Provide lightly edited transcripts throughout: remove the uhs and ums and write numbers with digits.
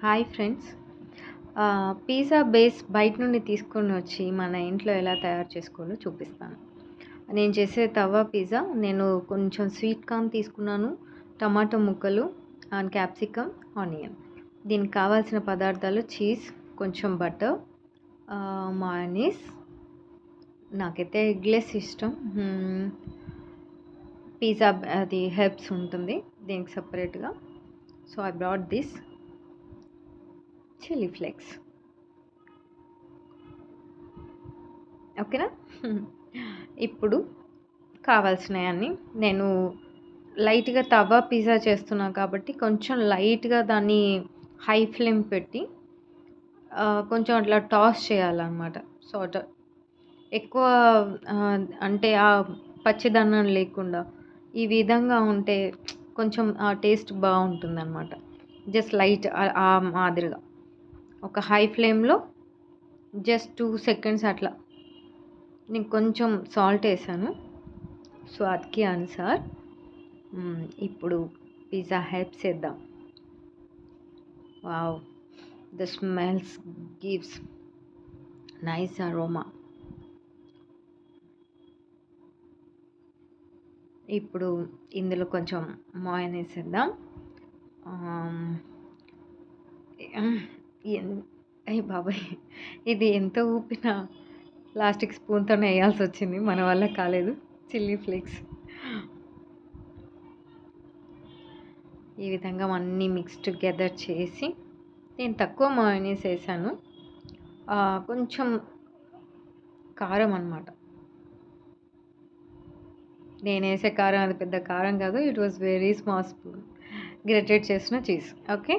Hi friends. Pizza base బయట నుండి తీసుకొని వచ్చి మన ఇంట్లో ఎలా తయారు చేసుకోవాలో చూపిస్తాను. నేను చేసే తవా పిజ్జా నేను కొంచెం స్వీట్ కార్న్ తీసుకున్నాను, టమాటో ముక్కలు అండ్ క్యాప్సికమ్, ఆనియన్. దీనికి కావాల్సిన పదార్థాలు చీజ్, కొంచెం బటర్, మయోనీస్, నాకైతే ఎగ్లెస్ ఇష్టం. పిజ్జా అది హెర్బ్స్ ఉంటుంది దీనికి సపరేట్గా. So I brought this chilli flakes. ఓకేనా? ఇప్పుడు కావాల్సినవన్నీ నేను లైట్గా తవా పిజ్జా చేస్తున్నాను కాబట్టి కొంచెం లైట్గా దాన్ని హై ఫ్లేమ్ పెట్టి కొంచెం అట్లా టాస్ చేయాలన్నమాట. సో ఎక్కువ అంటే ఆ పచ్చిదనం లేకుండా ఈ విధంగా ఉంటే కొంచెం ఆ టేస్ట్ బాగుంటుందన్నమాట. జస్ట్ లైట్ ఆ మాదిరిగా ఒక హై ఫ్లేమ్లో జస్ట్ 2 సెకండ్స్ అట్లా. నేను కొంచెం సాల్ట్ వేసాను స్వాద్కి అనుసార్. ఇప్పుడు పిజ్జా హెర్బ్స్ వేద్దాం. Wow, the smells gives nice aroma. ఇప్పుడు ఇందులో కొంచెం మయోనీస్ వేద్దాం. అయ్య బాబాయ్, ఇది ఎంత ఊపినా ప్లాస్టిక్ స్పూన్తోనే వేయాల్సి వచ్చింది, మన వల్ల కాలేదు. చిల్లీ ఫ్లేక్స్ ఈ విధంగా అన్నీ మిక్స్ టుగెదర్ చేసి, నేను తక్కువ మయోనీస్ వేసాను, కొంచెం కారం అన్నమాట. నేను వేసే కారం అది పెద్ద కారం కాదు, it was very small spoon grated చేసిన చీజ్. ఓకే,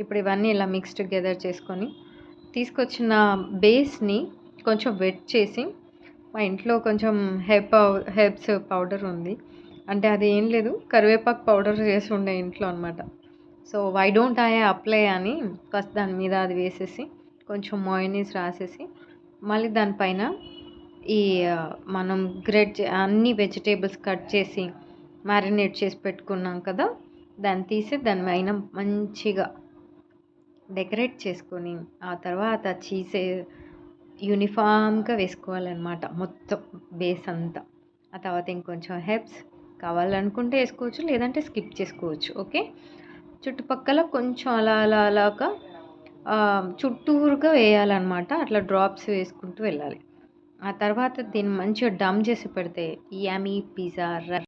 ఇప్పుడు ఇవన్నీ ఇలా మిక్స్ టుగెదర్ చేసుకొని తీసుకొచ్చిన బేస్ని కొంచెం వెట్ చేసి, మా ఇంట్లో కొంచెం హెర్బ్స్ పౌడర్ ఉంది, అంటే అది ఏం లేదు, కరివేపాకు పౌడర్ చేసి ఉండే ఇంట్లో అనమాట. So why don't I apply అని ఫస్ట్ దాని మీద అది వేసేసి కొంచెం మయోనీస్ రాసేసి, మళ్ళీ దానిపైన ఈ మనం అన్ని వెజిటేబుల్స్ కట్ చేసి మ్యారినేట్ చేసి పెట్టుకున్నాం కదా, దాన్ని తీసి దాని పైన మంచిగా డెకరేట్ చేసుకొని ఆ తర్వాత చీజ్ యూనిఫామ్గా వేసుకోవాలన్నమాట మొత్తం బేస్ అంతా. ఆ తర్వాత ఇంకొంచెం హెర్బ్స్ కావాలనుకుంటే వేసుకోవచ్చు, లేదంటే స్కిప్ చేసుకోవచ్చు. ఓకే, చుట్టుపక్కల కొంచెం అలా అలా అలాగా చుట్టూరుగా వేయాలన్నమాట. అట్లా డ్రాప్స్ వేసుకుంటూ వెళ్ళాలి. ఆ తర్వాత దీన్ని మంచిగా డమ్ చేసి పెడితే యమ్మీ పిజ్జా